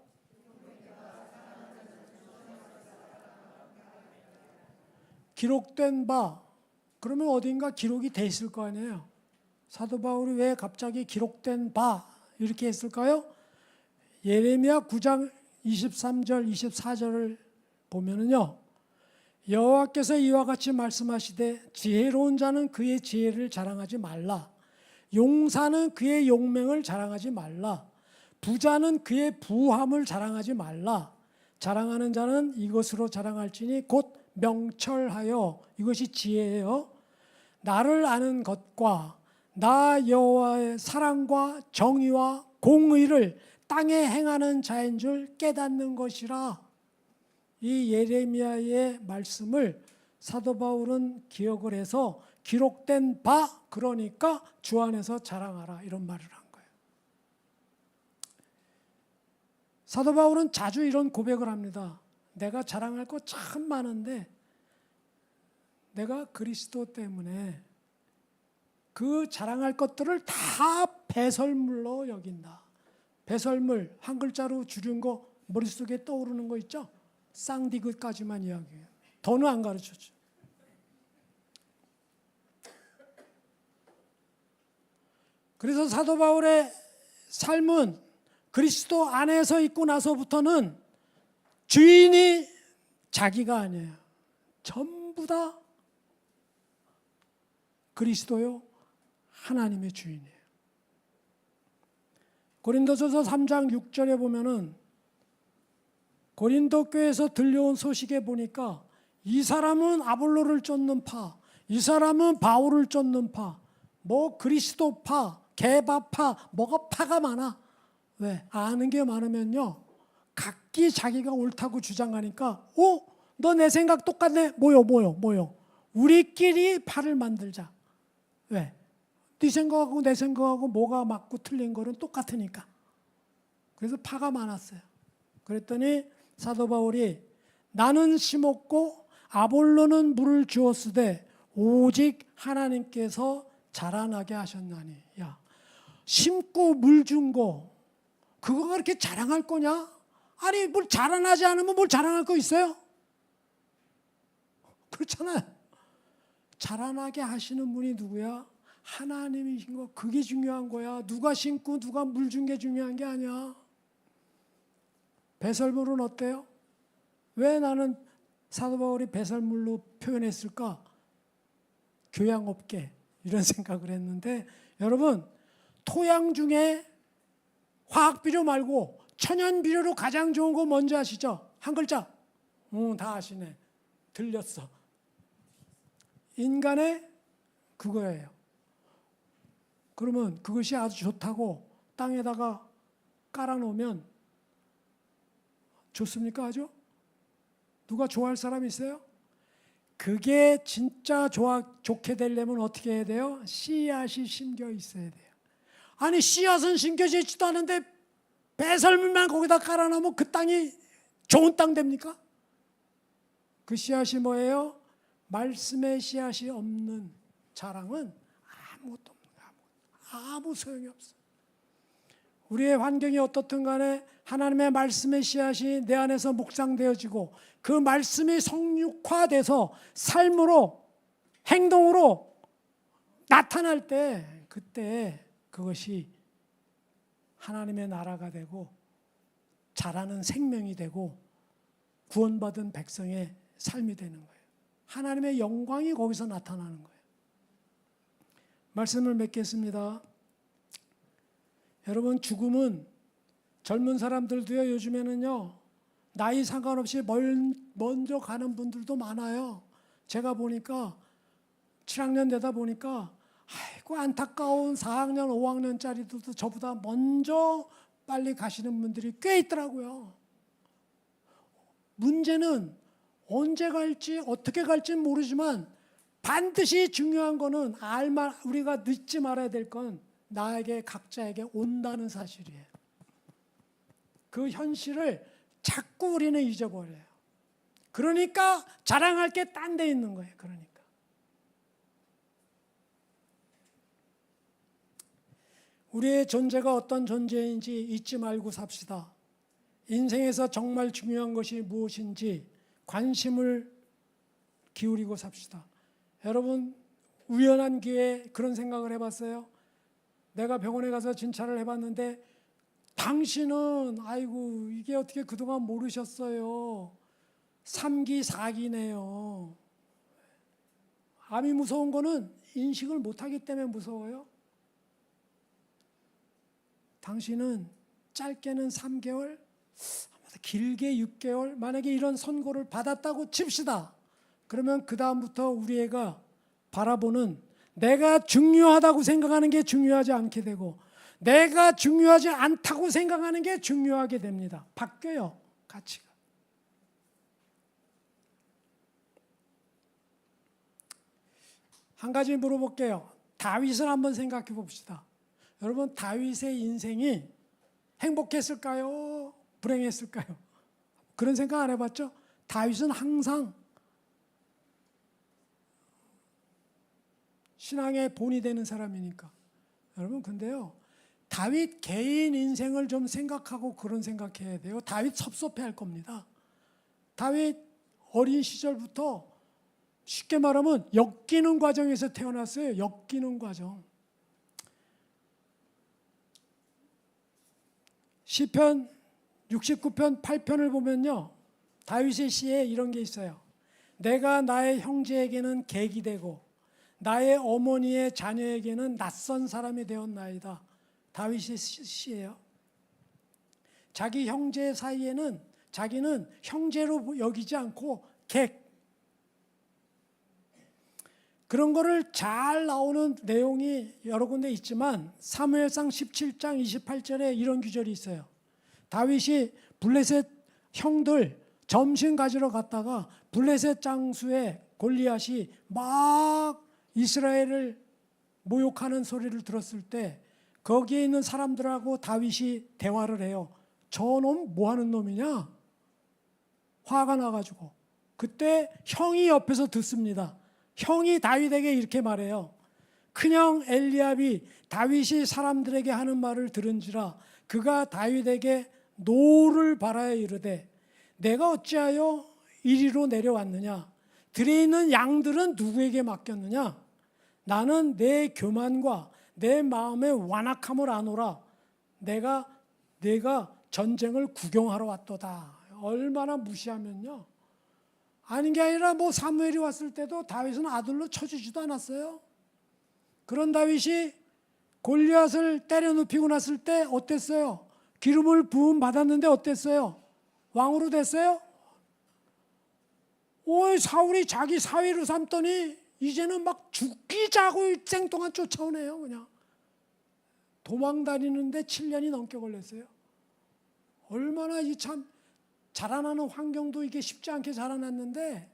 기록된 바, 그러면 어딘가 기록이 돼 있을 거 아니에요. 사도 바울이 왜 갑자기 기록된 바 이렇게 했을까요? 예레미야 9장 23절 24절을 보면은요, 여호와께서 이와 같이 말씀하시되 지혜로운 자는 그의 지혜를 자랑하지 말라. 용사는 그의 용맹을 자랑하지 말라. 부자는 그의 부함을 자랑하지 말라. 자랑하는 자는 이것으로 자랑할지니 곧 명철하여, 이것이 지혜예요. 나를 아는 것과 나 여호와의 사랑과 정의와 공의를 땅에 행하는 자인 줄 깨닫는 것이라. 이 예레미야의 말씀을 사도 바울은 기억을 해서 기록된 바, 그러니까 주 안에서 자랑하라, 이런 말을 한 거예요. 사도 바울은 자주 이런 고백을 합니다. 내가 자랑할 거 참 많은데 내가 그리스도 때문에 그 자랑할 것들을 다 배설물로 여긴다. 배설물, 한 글자로 줄인 거 머릿속에 떠오르는 거 있죠? 쌍디귿까지만 이야기해요. 더는 안 가르쳐줘. 그래서 사도 바울의 삶은 그리스도 안에서 있고 나서부터는 주인이 자기가 아니에요. 전부 다 그리스도요, 하나님의 주인이에요. 고린도서서 3장 6절에 보면은 고린도 교회에서 들려온 소식에 보니까 이 사람은 아볼로를 쫓는 파, 이 사람은 바울을 쫓는 파, 뭐 그리스도파, 개바파, 뭐가 파가 많아. 왜? 아는 게 많으면요, 각기 자기가 옳다고 주장하니까 너 내 생각 똑같네. 모여. 우리끼리 파를 만들자. 왜? 네 생각하고 내 생각하고 뭐가 맞고 틀린 거는 똑같으니까. 그래서 파가 많았어요. 그랬더니 사도 바울이 나는 심었고 아볼로는 물을 주었으되 오직 하나님께서 자라나게 하셨나니. 야, 심고 물 준 거 그거가 그렇게 자랑할 거냐? 아니, 뭘 자라나지 않으면 뭘 자랑할 거 있어요? 그렇잖아요. 자라나게 하시는 분이 누구야? 하나님이신 거. 그게 중요한 거야. 누가 심고 누가 물 준 게 중요한 게 아니야. 배설물은 어때요? 왜 나는 사도 바울이 배설물로 표현했을까? 교양업계, 이런 생각을 했는데, 여러분, 토양 중에 화학비료 말고 천연비료로 가장 좋은 거 뭔지 아시죠? 한 글자. 다 아시네. 들렸어. 인간의 그거예요. 그러면 그것이 아주 좋다고 땅에다가 깔아놓으면 좋습니까? 아주? 누가 좋아할 사람 있어요? 그게 진짜 좋게 되려면 어떻게 해야 돼요? 씨앗이 심겨 있어야 돼요. 아니, 씨앗은 심겨지지도 않은데 배설물만 거기다 깔아놓으면 그 땅이 좋은 땅 됩니까? 그 씨앗이 뭐예요? 말씀의 씨앗이 없는 자랑은 아무것도 없는 거야. 아무 소용이 없어. 우리의 환경이 어떻든 간에 하나님의 말씀의 씨앗이 내 안에서 묵상되어지고 그 말씀이 성육화돼서 삶으로, 행동으로 나타날 때, 그때 그것이 하나님의 나라가 되고 자라는 생명이 되고 구원받은 백성의 삶이 되는 거예요. 하나님의 영광이 거기서 나타나는 거예요. 말씀을 맺겠습니다. 여러분, 죽음은 젊은 사람들도요, 요즘에는요, 나이 상관없이 먼저 가는 분들도 많아요. 제가 보니까 7학년 되다 보니까 아이고 안타까운 4학년, 5학년짜리들도 저보다 먼저 빨리 가시는 분들이 꽤 있더라고요. 문제는 언제 갈지 어떻게 갈지 모르지만 반드시 중요한 거는 우리가 늦지 말아야 될 건 나에게, 각자에게 온다는 사실이에요. 그 현실을 자꾸 우리는 잊어버려요. 그러니까 자랑할 게 딴 데 있는 거예요. 그러니까 우리의 존재가 어떤 존재인지 잊지 말고 삽시다. 인생에서 정말 중요한 것이 무엇인지 관심을 기울이고 삽시다. 여러분, 우연한 기회에 그런 생각을 해봤어요? 내가 병원에 가서 진찰을 해봤는데 당신은 아이고 이게 어떻게 그동안 모르셨어요. 3기 4기네요. 암이 무서운 거는 인식을 못하기 때문에 무서워요. 당신은 짧게는 3개월, 길게 6개월, 만약에 이런 선고를 받았다고 칩시다. 그러면 그 다음부터 우리 애가 바라보는, 내가 중요하다고 생각하는 게 중요하지 않게 되고 내가 중요하지 않다고 생각하는 게 중요하게 됩니다. 바뀌어요, 가치가. 한 가지 물어볼게요. 다윗을 한번 생각해 봅시다. 여러분, 다윗의 인생이 행복했을까요? 불행했을까요? 그런 생각 안 해봤죠? 다윗은 항상 신앙의 본이 되는 사람이니까. 여러분, 근데요, 다윗 개인 인생을 좀 생각하고 그런 생각해야 돼요. 다윗 섭섭해할 겁니다. 다윗 어린 시절부터 쉽게 말하면 엮이는 과정에서 태어났어요. 엮이는 과정. 시편 69편 8편을 보면요, 다윗의 시에 이런 게 있어요. 내가 나의 형제에게는 객이 되고 나의 어머니의 자녀에게는 낯선 사람이 되었나이다. 다윗의 시예요. 자기 형제 사이에는 자기는 형제로 여기지 않고 객, 그런 거를 잘 나오는 내용이 여러 군데 있지만 사무엘상 17장 28절에 이런 구절이 있어요. 다윗이 블레셋 형들 점심 가지러 갔다가 블레셋 장수의 골리앗이 막 이스라엘을 모욕하는 소리를 들었을 때 거기에 있는 사람들하고 다윗이 대화를 해요. 저놈 뭐 하는 놈이냐? 화가 나가지고. 그때 형이 옆에서 듣습니다. 형이 다윗에게 이렇게 말해요. 큰형 엘리압이 다윗이 사람들에게 하는 말을 들은지라 그가 다윗에게 노를 바라여 이르되 내가 어찌하여 이리로 내려왔느냐? 들에 있는 양들은 누구에게 맡겼느냐? 나는 내 교만과 내 마음의 완악함을 아노라. 내가 전쟁을 구경하러 왔도다. 얼마나 무시하면요. 아닌 게 아니라 뭐 사무엘이 왔을 때도 다윗은 아들로 쳐주지도 않았어요. 그런 다윗이 골리앗을 때려 눕히고 났을 때 어땠어요? 기름을 부음 받았는데 어땠어요? 왕으로 됐어요? 오, 사울이 자기 사위로 삼더니 이제는 막 죽기자고 일생 동안 쫓아오네요. 그냥 도망 다니는데 7년이 넘게 걸렸어요. 얼마나 이 참 자라나는 환경도 이게 쉽지 않게 자라났는데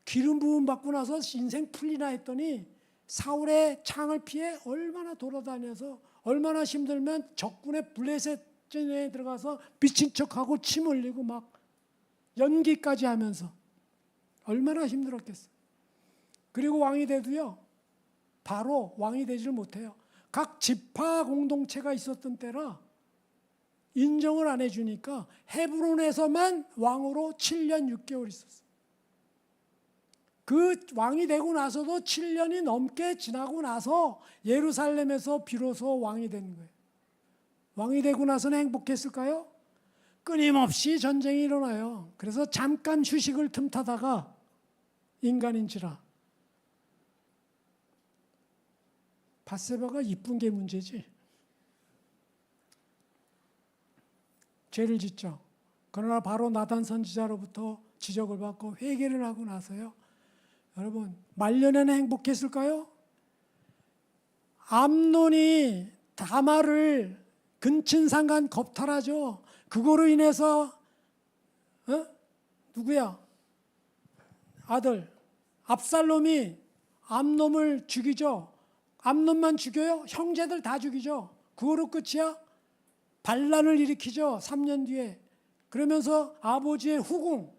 기름 부음 받고 나서 인생 풀리나 했더니 사울의 창을 피해 얼마나 돌아다녀서 얼마나 힘들면 적군의 블레셋에 들어가서 미친 척하고 침 흘리고 막 연기까지 하면서 얼마나 힘들었겠어요. 그리고 왕이 돼도요, 바로 왕이 되지를 못해요. 각 지파 공동체가 있었던 때라 인정을 안 해주니까 헤브론에서만 왕으로 7년 6개월 있었어요. 그 왕이 되고 나서도 7년이 넘게 지나고 나서 예루살렘에서 비로소 왕이 된 거예요. 왕이 되고 나서는 행복했을까요? 끊임없이 전쟁이 일어나요. 그래서 잠깐 휴식을 틈타다가 인간인지라. 밧세바가 이쁜 게 문제지. 죄를 짓죠. 그러나 바로 나단 선지자로부터 지적을 받고 회개를 하고 나서요. 여러분, 말년에는 행복했을까요? 암논이 다말을 근친상간 겁탈하죠. 그거로 인해서 누구야? 아들 압살롬이 암논을 죽이죠. 암논만 죽여요? 형제들 다 죽이죠. 그거로 끝이야? 반란을 일으키죠. 3년 뒤에. 그러면서 아버지의 후궁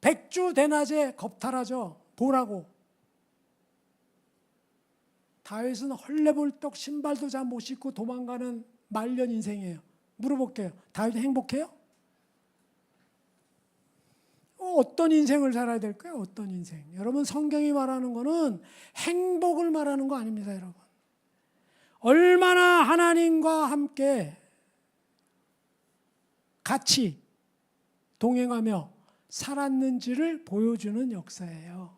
백주 대낮에 겁탈하죠. 보라고. 다윗은 헐레벌떡 신발도 잘 못 신고 도망가는 말년 인생이에요. 물어볼게요. 다윗 행복해요? 어떤 인생을 살아야 될까요? 어떤 인생? 여러분, 성경이 말하는 거는 행복을 말하는 거 아닙니다, 여러분. 얼마나 하나님과 함께 같이 동행하며 살았는지를 보여주는 역사예요.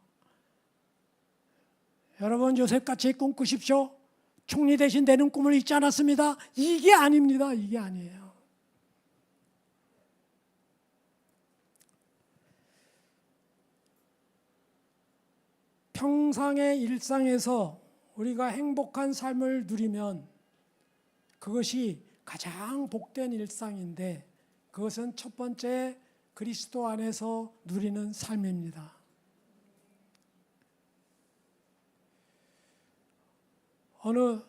여러분, 요셉같이 꿈꾸십시오. 총리 대신 되는 꿈을 잊지 않았습니다. 이게 아닙니다. 이게 아니에요. 평상의 일상에서 우리가 행복한 삶을 누리면 그것이 가장 복된 일상인데, 그것은 첫 번째 그리스도 안에서 누리는 삶입니다. 어느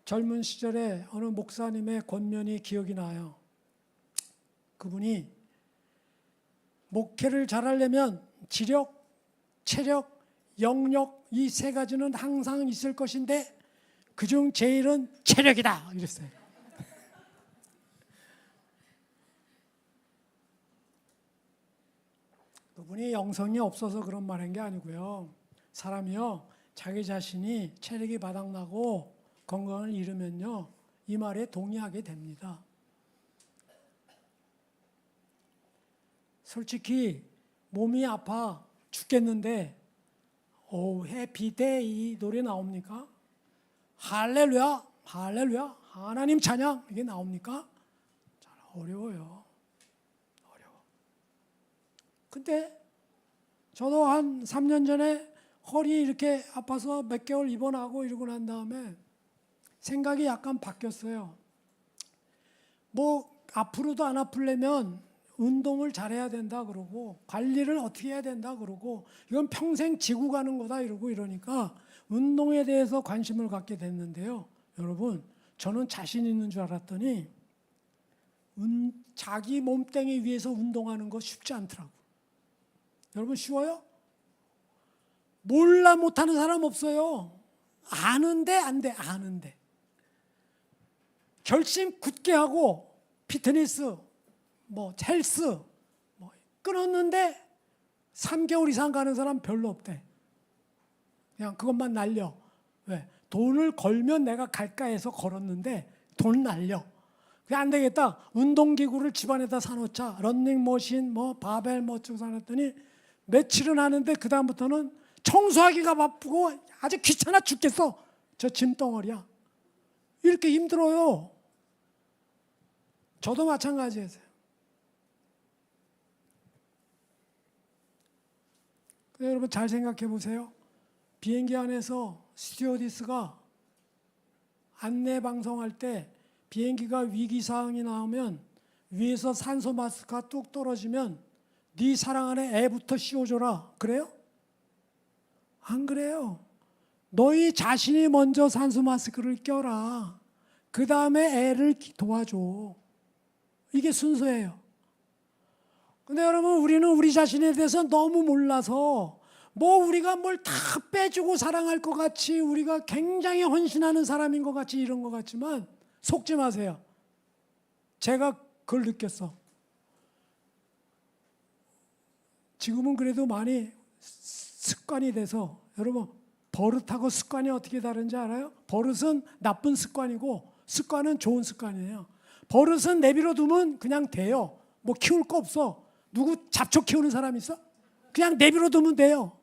젊은 시절에 어느 목사님의 권면이 기억이 나요. 그분이 목회를 잘하려면 지력, 체력, 영력, 이 세 가지는 항상 있을 것인데 그중 제일은 체력이다 이랬어요. 그분이 영성이 없어서 그런 말 한 게 아니고요. 사람이요, 자기 자신이 체력이 바닥나고 건강을 잃으면요, 이 말에 동의하게 됩니다. 솔직히 몸이 아파 죽겠는데 해피데이 노래 나옵니까? 할렐루야, 할렐루야, 하나님 찬양 이게 나옵니까? 잘 어려워요. 어려워. 근데 저도 한 3년 전에 허리 이렇게 아파서 몇 개월 입원하고 이러고 난 다음에 생각이 약간 바뀌었어요. 뭐 앞으로도 안 아프려면 운동을 잘해야 된다 그러고 관리를 어떻게 해야 된다 그러고 이건 평생 지고 가는 거다 이러고 이러니까 운동에 대해서 관심을 갖게 됐는데요. 여러분, 저는 자신 있는 줄 알았더니 자기 몸뚱이 위해서 운동하는 거 쉽지 않더라고. 여러분, 쉬워요? 몰라 못하는 사람 없어요. 아는데 안 돼. 아는데 결심 굳게 하고 피트니스 뭐 헬스 뭐 끊었는데 3개월 이상 가는 사람 별로 없대. 그냥 그것만 날려. 왜? 돈을 걸면 내가 갈까 해서 걸었는데 돈 날려. 그게 안 되겠다. 운동기구를 집안에다 사놓자. 런닝머신 뭐 바벨 뭐 어쩌고 사놨더니 며칠은 하는데 그 다음부터는 청소하기가 바쁘고 아주 귀찮아 죽겠어. 저 짐덩어리야. 이렇게 힘들어요. 저도 마찬가지였어요. 여러분, 잘 생각해 보세요. 비행기 안에서 스튜어디스가 안내 방송할 때 비행기가 위기 상황이 나오면 위에서 산소 마스크가 뚝 떨어지면 네 사랑하는 애부터 씌워줘라. 그래요? 안 그래요. 너희 자신이 먼저 산소 마스크를 껴라. 그 다음에 애를 도와줘. 이게 순서예요. 근데 여러분, 우리는 우리 자신에 대해서 너무 몰라서 뭐 우리가 뭘 다 빼주고 사랑할 것 같이 우리가 굉장히 헌신하는 사람인 것 같이 이런 것 같지만 속지 마세요. 제가 그걸 느꼈어. 지금은 그래도 많이 습관이 돼서, 여러분, 버릇하고 습관이 어떻게 다른지 알아요? 버릇은 나쁜 습관이고 습관은 좋은 습관이에요. 버릇은 내버려 두면 그냥 돼요. 뭐 키울 거 없어. 누구 잡초 키우는 사람 있어? 그냥 내버려 두면 돼요.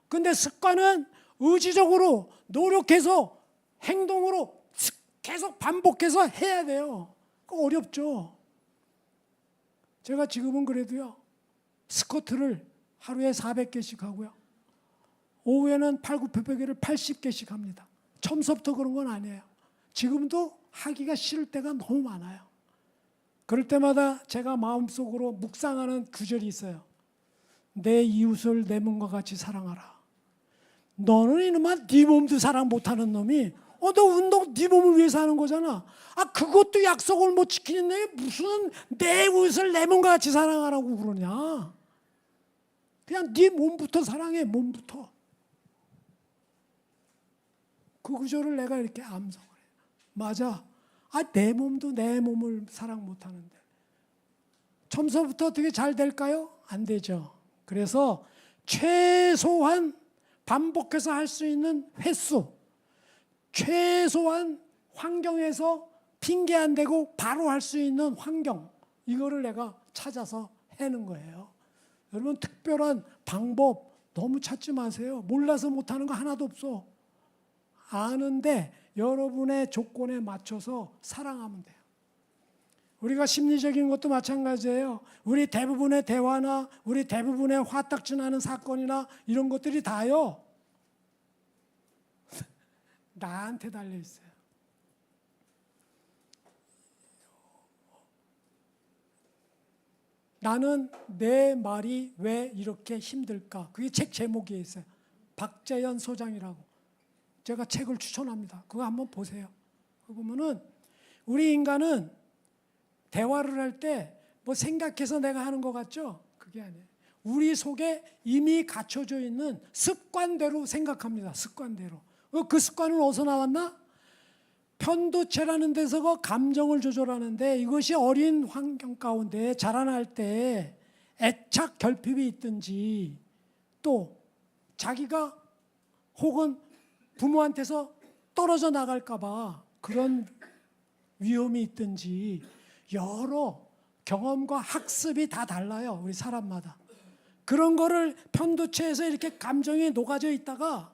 근데 습관은 의지적으로 노력해서 행동으로 계속 반복해서 해야 돼요. 그거 어렵죠. 제가 지금은 그래도요, 스쿼트를 하루에 400개씩 하고요, 오후에는 팔굽혀펴기를 80개씩 합니다. 처음부터 그런 건 아니에요. 지금도 하기가 싫을 때가 너무 많아요. 그럴 때마다 제가 마음속으로 묵상하는 구절이 있어요. 내 이웃을 내 몸과 같이 사랑하라. 너는 이놈아 네 몸도 사랑 못하는 놈이 너 운동 네 몸을 위해서 하는 거잖아. 그것도 약속을 못 지키는 놈이 무슨 내 이웃을 내 몸과 같이 사랑하라고 그러냐. 그냥 네 몸부터 사랑해. 몸부터. 그 구절을 내가 이렇게 암송을 해요. 맞아. 내 몸도 내 몸을 사랑 못하는데. 처음서부터 어떻게 잘 될까요? 안 되죠. 그래서 최소한 반복해서 할 수 있는 횟수, 최소한 환경에서 핑계 안 대고 바로 할 수 있는 환경, 이거를 내가 찾아서 해는 거예요. 여러분, 특별한 방법 너무 찾지 마세요. 몰라서 못하는 거 하나도 없어. 아는데 여러분의 조건에 맞춰서 사랑하면 돼요. 우리가 심리적인 것도 마찬가지예요. 우리 대부분의 대화나 우리 대부분의 화딱지나는 사건이나 이런 것들이 다요, 나한테 달려 있어요. 나는 내 말이 왜 이렇게 힘들까? 그게 책 제목에 있어요. 박재현 소장이라고. 제가 책을 추천합니다. 그거 한번 보세요. 그거 보면은 우리 인간은 대화를 할 때 뭐 생각해서 내가 하는 것 같죠? 그게 아니에요. 우리 속에 이미 갖춰져 있는 습관대로 생각합니다. 습관대로. 그 습관은 어디서 나왔나? 편도체라는 데서 감정을 조절하는데, 이것이 어린 환경 가운데 자라날 때 애착 결핍이 있든지, 또 자기가 혹은 부모한테서 떨어져 나갈까 봐 그런 위험이 있든지, 여러 경험과 학습이 다 달라요. 우리 사람마다. 그런 거를 편도체에서 이렇게 감정이 녹아져 있다가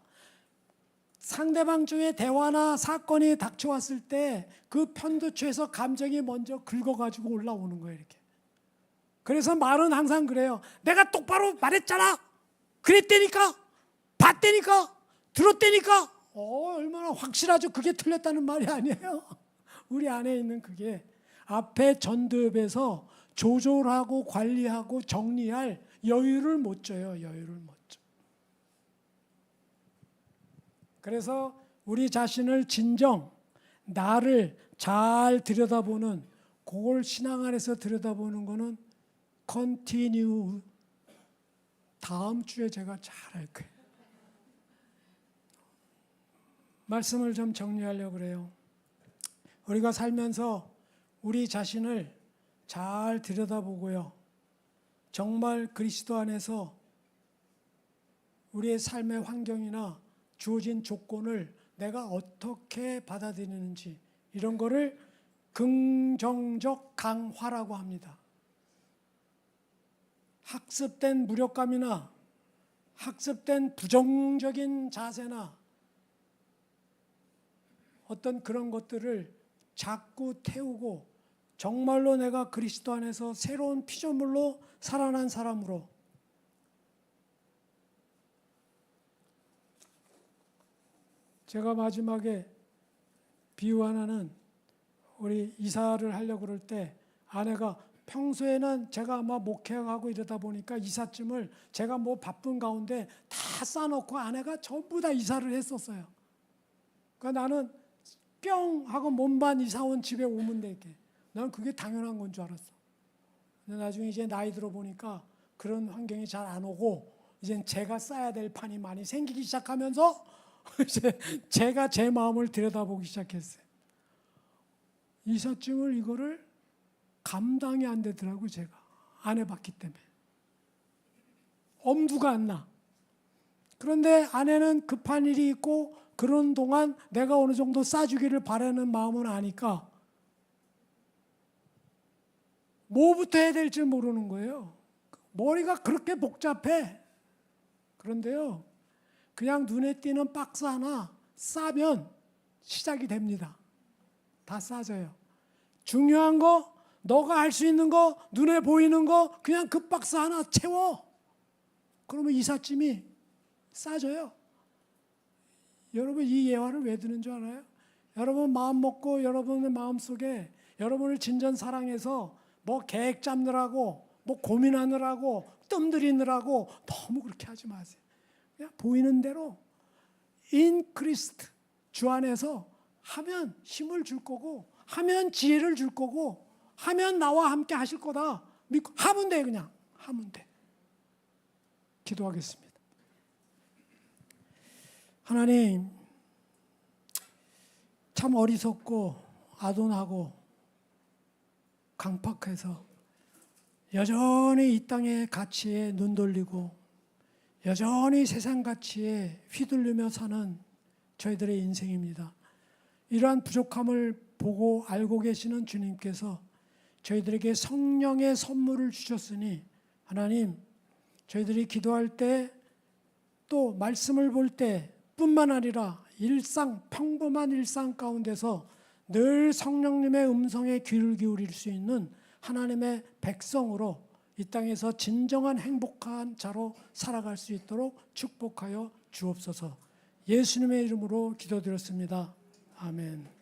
상대방 중에 대화나 사건이 닥쳐왔을 때 그 편도체에서 감정이 먼저 긁어가지고 올라오는 거예요. 이렇게. 그래서 말은 항상 그래요. 내가 똑바로 말했잖아. 그랬다니까. 봤다니까. 들었다니까. 얼마나 확실하죠. 그게 틀렸다는 말이 아니에요. 우리 안에 있는 그게 앞에 전두엽에서 조절하고 관리하고 정리할 여유를 못 줘요. 여유를 못 줘. 그래서 우리 자신을 진정, 나를 잘 들여다보는, 그걸 신앙 안에서 들여다보는 거는 컨티뉴, 다음 주에 제가 잘 할 거예요. 말씀을 좀 정리하려고 그래요. 우리가 살면서 우리 자신을 잘 들여다보고요. 정말 그리스도 안에서 우리의 삶의 환경이나 주어진 조건을 내가 어떻게 받아들이는지, 이런 거를 긍정적 강화라고 합니다. 학습된 무력감이나 학습된 부정적인 자세나 어떤 그런 것들을 자꾸 태우고, 정말로 내가 그리스도 안에서 새로운 피조물로 살아난 사람으로, 제가 마지막에 비유 하나는, 우리 이사를 하려고 그럴 때 아내가, 평소에는 제가 아마 목회하고 이러다 보니까 이삿짐을 제가 뭐 바쁜 가운데 다 싸놓고 아내가 전부 다 이사를 했었어요. 그러니까 나는 뿅 하고 몸만 이사 온 집에 오면 되게, 나는 그게 당연한 건 줄 알았어. 근데 나중에 이제 나이 들어 보니까 그런 환경이 잘 안 오고, 이제 제가 싸야 될 판이 많이 생기기 시작하면서 이제 제가 제 마음을 들여다보기 시작했어요. 이삿짐을 이거를 감당이 안 되더라고요. 제가 안 해봤기 때문에 엄두가 안 나. 그런데 아내는 급한 일이 있고 그런 동안 내가 어느 정도 싸주기를 바라는 마음은 아니까 뭐부터 해야 될지 모르는 거예요. 머리가 그렇게 복잡해. 그런데요, 그냥 눈에 띄는 박스 하나 싸면 시작이 됩니다. 다 싸져요. 중요한 거, 너가 할 수 있는 거, 눈에 보이는 거, 그냥 그 박스 하나 채워. 그러면 이삿짐이 싸져요. 여러분, 이 예화를 왜 드는 줄 알아요? 여러분 마음 먹고 여러분의 마음속에 여러분을 진전 사랑해서 뭐 계획 잡느라고, 뭐 고민하느라고, 뜸들이느라고 너무 그렇게 하지 마세요. 그냥 보이는 대로 인 크리스트, 주 안에서 하면 힘을 줄 거고, 하면 지혜를 줄 거고, 하면 나와 함께 하실 거다 믿고 하면 돼. 그냥 하면 돼. 기도하겠습니다. 하나님, 참 어리석고 아둔하고 강팍해서 여전히 이 땅의 가치에 눈 돌리고 여전히 세상 가치에 휘둘리며 사는 저희들의 인생입니다. 이러한 부족함을 보고 알고 계시는 주님께서 저희들에게 성령의 선물을 주셨으니 하나님, 저희들이 기도할 때 또 말씀을 볼 때 뿐만 아니라 평범한 일상 가운데서 늘 성령님의 음성에 귀를 기울일 수 있는 하나님의 백성으로 이 땅에서 진정한 행복한 자로 살아갈 수 있도록 축복하여 주옵소서. 예수님의 이름으로 기도드렸습니다. 아멘.